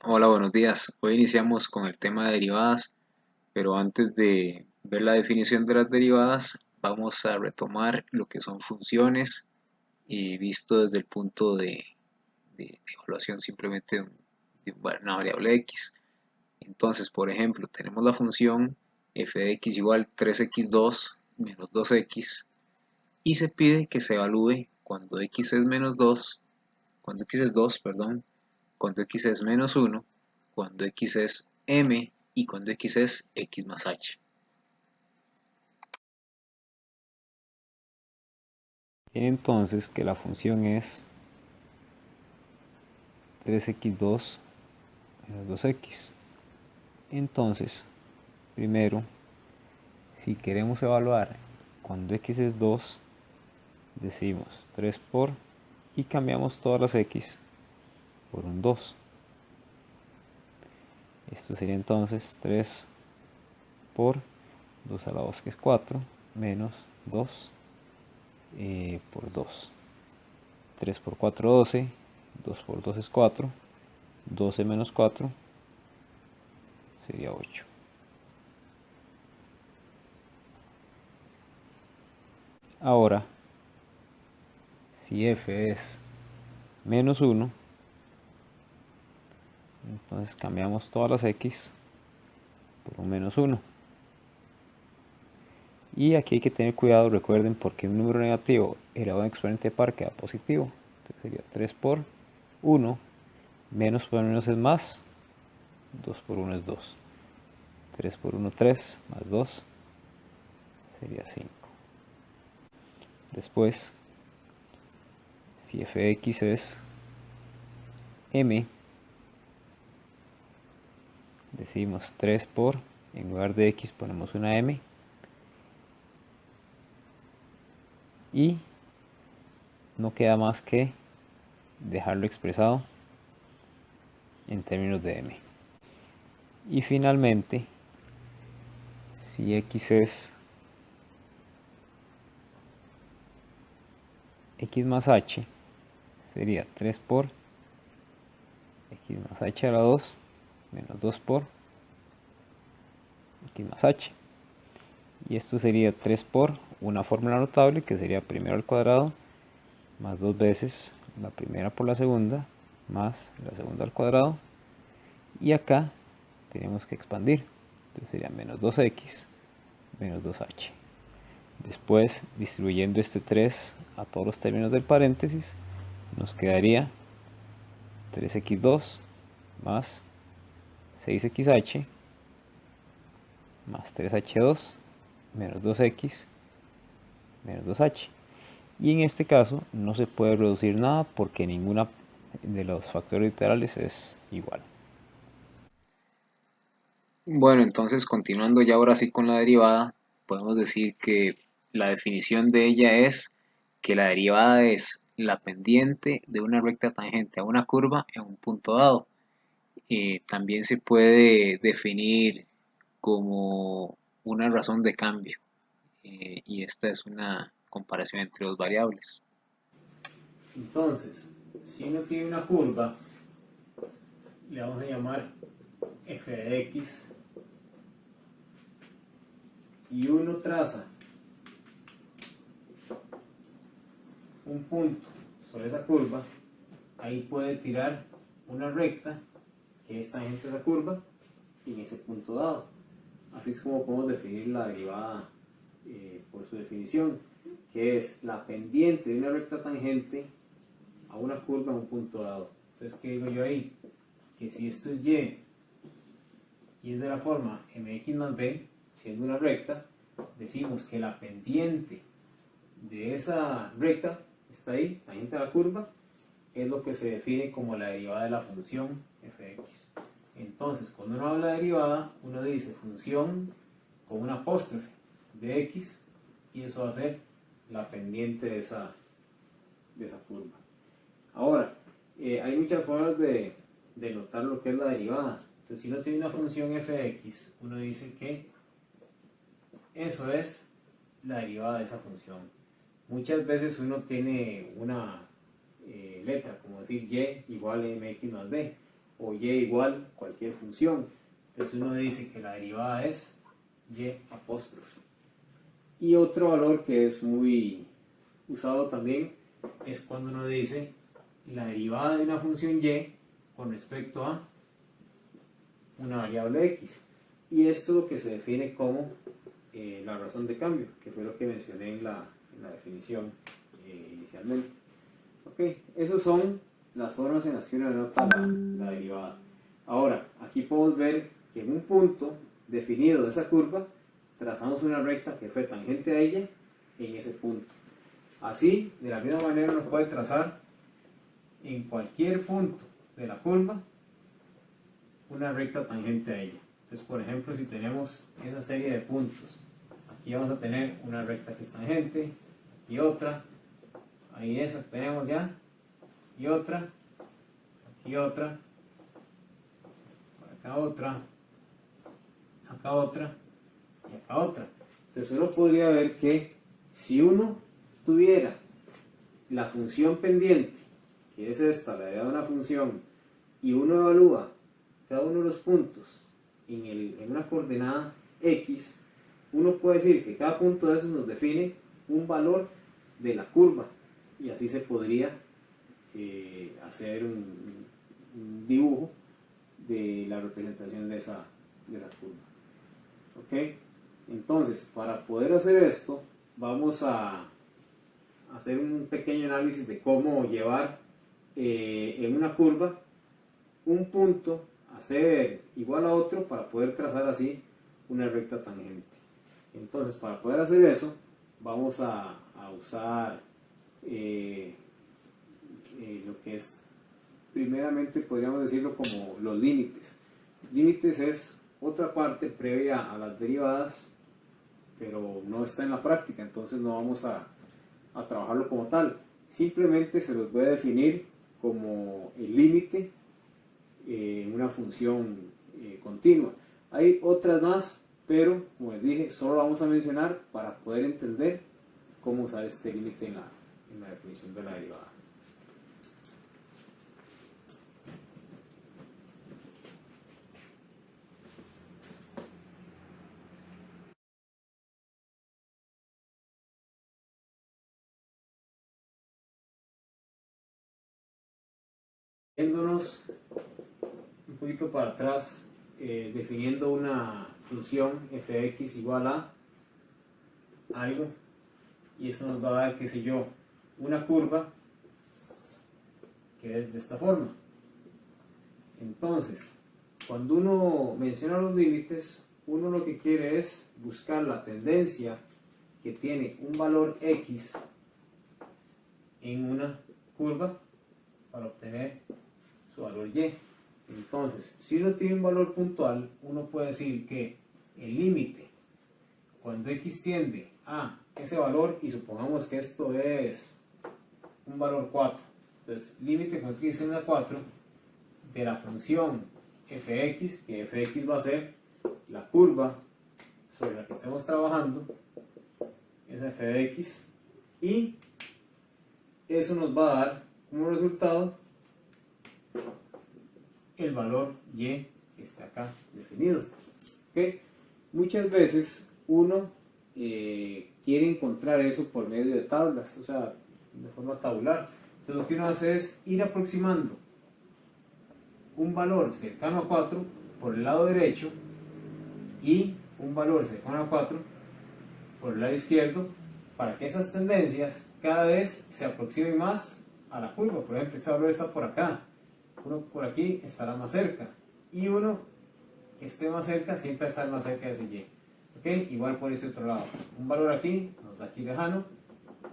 Hola, buenos días. Hoy iniciamos con el tema de derivadas, pero antes de ver la definición de las derivadas, vamos a retomar lo que son funciones y visto desde el punto de evaluación simplemente de una variable x. Entonces, por ejemplo, tenemos la función f de x igual 3x2 menos 2x y se pide que se evalúe cuando x es menos 2, cuando x es 2, perdón, cuando x es menos uno, cuando x es m y cuando x es x más h. Entonces que la función es 3x2 menos 2x. Entonces, primero, si queremos evaluar cuando x es 2, decimos 3 por y cambiamos todas las x por un 2. Esto sería entonces 3 por 2 a la 2, que es 4, menos 2 por 2. 3 por 4, 12. 2 por 2 es 4. 12 menos 4 sería 8. Ahora, si f es menos 1, entonces cambiamos todas las x por un menos 1. Y aquí hay que tener cuidado, recuerden, porque un número negativo elevado a un exponente par queda positivo. Entonces sería 3 por 1, menos por menos es más, 2 por 1 es 2. 3 por 1, 3, más 2 sería 5. Después, si f de x es m, decimos 3 por, en lugar de x ponemos una m, y no queda más que dejarlo expresado en términos de m. Y finalmente, si x es x más h, sería 3 por x más h a la 2 menos 2 por x más h. Y esto sería 3 por una fórmula notable que sería primero al cuadrado más dos veces la primera por la segunda más la segunda al cuadrado. Y acá tenemos que expandir. Entonces sería menos 2x menos 2h. Después, distribuyendo este 3 a todos los términos del paréntesis, nos quedaría 3x2 más 6xh más 3h2 menos 2x menos 2h. Y en este caso no se puede reducir nada porque ninguna de los factores literales es igual. Bueno, entonces continuando ya ahora sí con la derivada, podemos decir que la definición de ella es que la derivada es la pendiente de una recta tangente a una curva en un punto dado. También se puede definir como una razón de cambio, y esta es una comparación entre dos variables. Entonces, si uno tiene una curva, le vamos a llamar f de x y uno traza un punto sobre esa curva, ahí puede tirar una recta que es tangente a esa curva en ese punto dado. Así es como podemos definir la derivada por su definición, que es la pendiente de una recta tangente a una curva en un punto dado. Entonces, ¿qué digo yo ahí? Que si esto es y es de la forma mx más b, siendo una recta, decimos que la pendiente de esa recta está ahí, tangente a la curva, es lo que se define como la derivada de la función f de x. Entonces, cuando uno habla de derivada, uno dice función con una apóstrofe de x y eso va a ser la pendiente de esa curva. Ahora, hay muchas formas de notar lo que es la derivada. Entonces, si uno tiene una función f de x, uno dice que eso es la derivada de esa función. Muchas veces uno tiene una letra, como decir y igual a mx más b. o y igual cualquier función. Entonces uno dice que la derivada es y apóstrofe. Y otro valor que es muy usado también es cuando uno dice la derivada de una función y con respecto a una variable x. Y esto es lo que se define como la razón de cambio, que fue lo que mencioné en la definición inicialmente. Ok, esas son las formas en las que uno denota la derivada. Ahora, aquí podemos ver que en un punto definido de esa curva, trazamos una recta que fue tangente a ella en ese punto. Así, de la misma manera uno puede trazar en cualquier punto de la curva una recta tangente a ella. Entonces, por ejemplo, si tenemos esa serie de puntos, aquí vamos a tener una recta que es tangente, y otra, ahí esa tenemos ya, y otra, aquí otra, por acá otra, acá otra, y acá otra. Entonces uno podría ver que si uno tuviera la función pendiente, que es esta, la idea de una función, y uno evalúa cada uno de los puntos en una coordenada x, uno puede decir que cada punto de esos nos define un valor de la curva, y así se podría hacer un dibujo de la representación de esa curva. ¿Ok? Entonces, para poder hacer esto, vamos a hacer un pequeño análisis de cómo llevar en una curva un punto a ser igual a otro para poder trazar así una recta tangente. Entonces, para poder hacer eso, vamos a usar lo que es, primeramente podríamos decirlo como los límites. Límites es otra parte previa a las derivadas, pero no está en la práctica, entonces no vamos a trabajarlo como tal. Simplemente se los voy a definir como el límite en una función continua. Hay otras más, pero como les dije, solo vamos a mencionar para poder entender cómo usar este límite en la definición de la derivada. Yéndonos un poquito para atrás, definiendo una función fx igual a algo, y eso nos va a dar, qué sé yo, una curva que es de esta forma. Entonces, cuando uno menciona los límites, uno lo que quiere es buscar la tendencia que tiene un valor x en una curva para obtener su valor y. Entonces, si uno tiene un valor puntual, uno puede decir que el límite, cuando x tiende a ese valor, y supongamos que esto es un valor 4, entonces límite cuando x tiende a 4 de la función fx, que fx va a ser la curva sobre la que estemos trabajando, es f de x, y eso nos va a dar como resultado el valor y que está acá definido. ¿Okay? Muchas veces uno quiere encontrar eso por medio de tablas, o sea, de forma tabular. Entonces lo que uno hace es ir aproximando un valor cercano a 4 por el lado derecho y un valor cercano a 4 por el lado izquierdo, para que esas tendencias cada vez se aproximen más a la curva. Por ejemplo, ese valor está por acá, uno por aquí estará más cerca, y uno que esté más cerca siempre estará más cerca de ese y. ¿Okay? Igual por ese otro lado, un valor aquí nos da aquí lejano,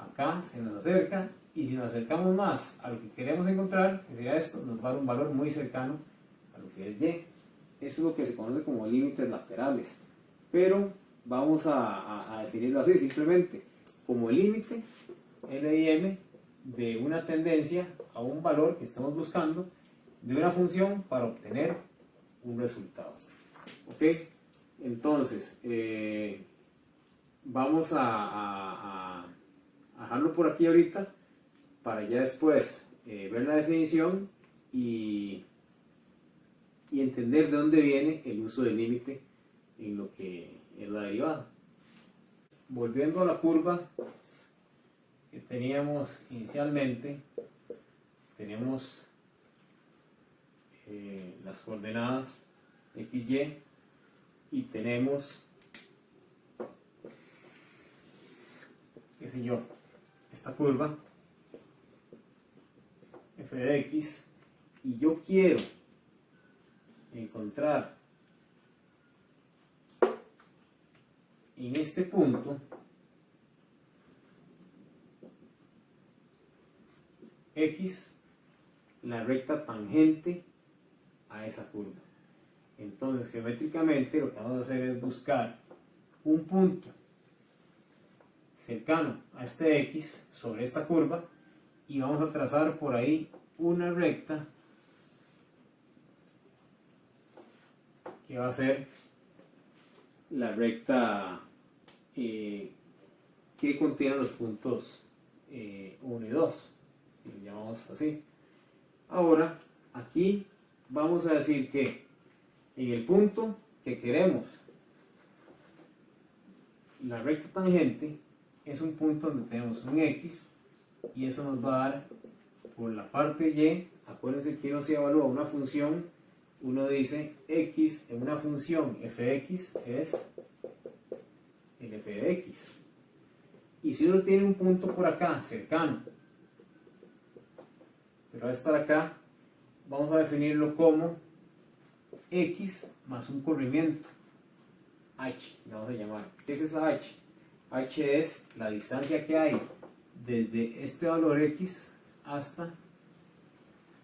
acá se nos acerca, y si nos acercamos más a lo que queremos encontrar, que sería esto, nos va a dar un valor muy cercano a lo que es y. Eso es lo que se conoce como límites laterales, pero vamos a definirlo así, simplemente como el límite L y M de una tendencia a un valor que estamos buscando de una función para obtener un resultado. ¿Ok? Entonces, vamos a dejarlo por aquí ahorita para ya después ver la definición y entender de dónde viene el uso del límite en lo que es la derivada. Volviendo a la curva que teníamos inicialmente, tenemos las coordenadas XY y tenemos, qué sé yo, esta curva f de x, y yo quiero encontrar en este punto x, la recta tangente a esa curva. Entonces, geométricamente lo que vamos a hacer es buscar un punto cercano a este x sobre esta curva y vamos a trazar por ahí una recta que va a ser la recta que contiene los puntos 1 y 2, si lo llamamos así. Ahora, aquí vamos a decir que en el punto que queremos la recta tangente es un punto donde tenemos un x, y eso nos va a dar por la parte y. Acuérdense que no se evalúa una función, uno dice x en una función fx es el f de x, y si uno tiene un punto por acá cercano pero va a estar acá, vamos a definirlo como x más un corrimiento h, vamos a llamar. ¿Qué es esa h? H es la distancia que hay desde este valor x hasta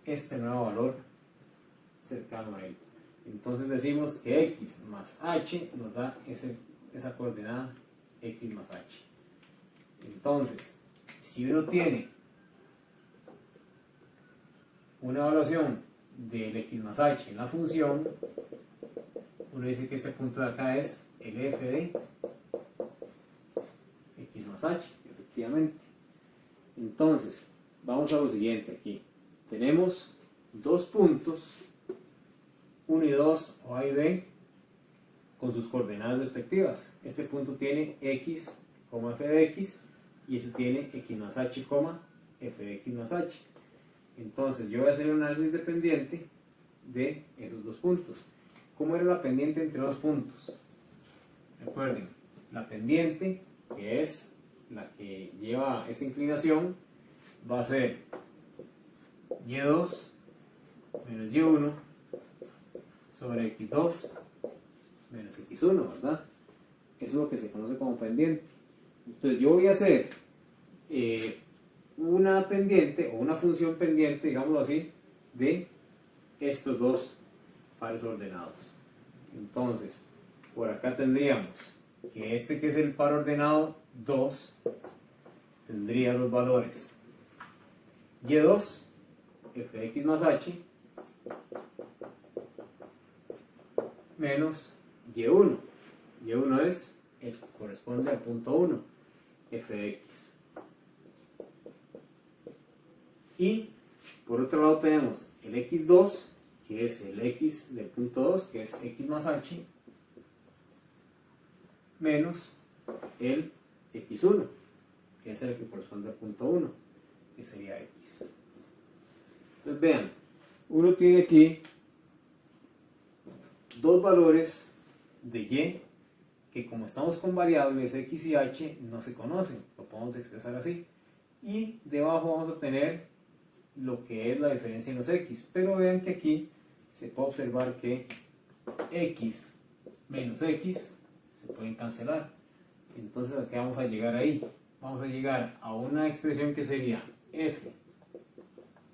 este nuevo valor cercano a él. Entonces decimos que x más h nos da esa coordenada x más h. Entonces, si uno tiene una evaluación del x más h en la función, uno dice que este punto de acá es el f de x más h, efectivamente. Entonces, vamos a lo siguiente aquí. Tenemos dos puntos, 1 y 2, o A y B, con sus coordenadas respectivas. Este punto tiene x, f de x, y este tiene x más h, f de x más h. Entonces, yo voy a hacer un análisis dependiente de esos dos puntos. ¿Cómo era la pendiente entre dos puntos? Recuerden, la pendiente, que es la que lleva esta inclinación, va a ser y2 menos y1 sobre x2 menos x1, ¿verdad? Eso es lo que se conoce como pendiente. Entonces yo voy a hacer una pendiente o una función pendiente, digámoslo así, de estos dos pares ordenados. Entonces, por acá tendríamos que este, que es el par ordenado 2, tendría los valores y2, f de x más h, menos y1. Y1 es el que corresponde al punto 1, f de x. Y por otro lado tenemos el x2, que es el x del punto 2, que es x más h, menos el x1, que es el que corresponde al punto 1, que sería x. Entonces vean, uno tiene aquí dos valores de y que, como estamos con variables x y h, no se conocen, lo podemos expresar así, y debajo vamos a tener lo que es la diferencia en los x, pero vean que aquí se puede observar que x menos x se pueden cancelar. Entonces, ¿a qué vamos a llegar ahí? Vamos a llegar a una expresión que sería f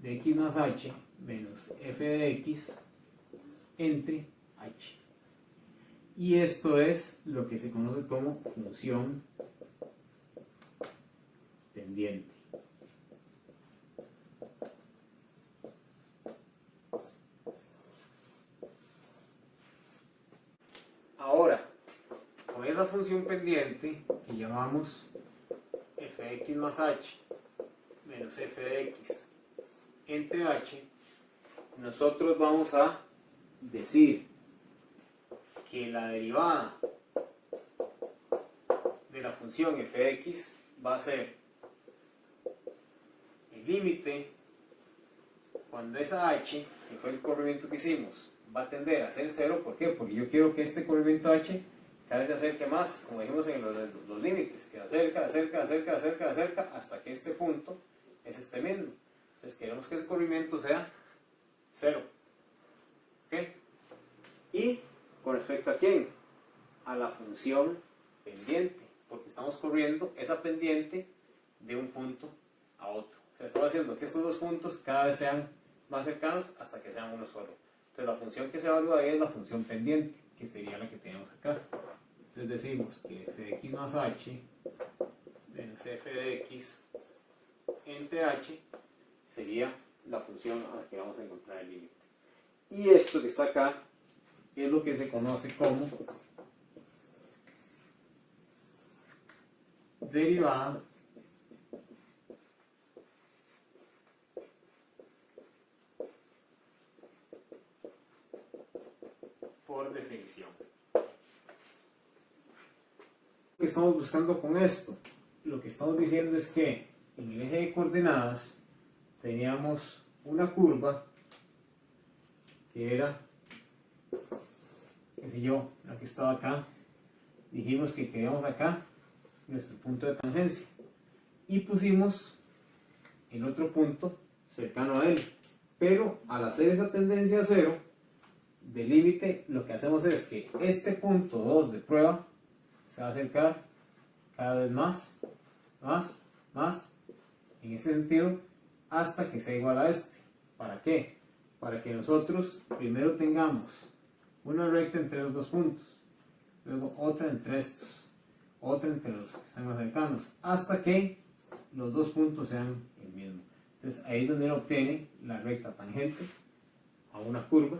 de x más h menos f de x entre h. Y esto es lo que se conoce como función pendiente. Ahora, con esa función pendiente que llamamos f de x más h menos f de x entre h, nosotros vamos a decir que la derivada de la función f de x va a ser el límite cuando esa h, que fue el corrimiento que hicimos, va a tender a ser 0. ¿Por qué? Porque yo quiero que este corrimiento h cada vez se acerque más, como dijimos en los límites, que acerca, hasta que este punto es este mismo. Entonces queremos que ese corrimiento sea 0. ¿Ok? Y con respecto a quién, a la función pendiente, porque estamos corriendo esa pendiente de un punto a otro. O sea, estamos haciendo que estos dos puntos cada vez sean más cercanos hasta que sean uno solo. Entonces la función que se evalúa ahí es la función pendiente, que sería la que tenemos acá. Entonces decimos que f de x más h menos f de x entre h sería la función a la que vamos a encontrar el límite. Y esto que está acá es lo que se conoce como derivada por definición. ¿Qué estamos buscando con esto? Lo que estamos diciendo es que en el eje de coordenadas teníamos una curva que era, qué sé yo, la que estaba acá. Dijimos que queríamos acá nuestro punto de tangencia y pusimos el otro punto cercano a él, pero al hacer esa tendencia a 0 de límite, lo que hacemos es que este punto 2 de prueba se va a acercar cada vez más, en ese sentido, hasta que sea igual a este. ¿Para qué? Para que nosotros primero tengamos una recta entre los dos puntos, luego otra entre estos, otra entre los que están más cercanos, hasta que los dos puntos sean el mismo. Entonces ahí es donde uno obtiene la recta tangente a una curva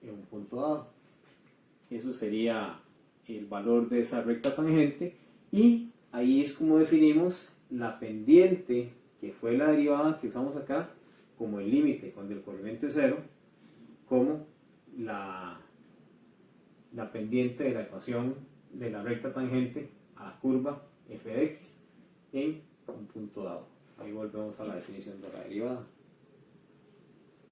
en un punto dado. Eso sería el valor de esa recta tangente, y ahí es como definimos la pendiente, que fue la derivada que usamos acá, como el límite cuando el corrimiento es 0, como la pendiente de la ecuación de la recta tangente a la curva f de x en un punto dado. Ahí volvemos a la definición de la derivada.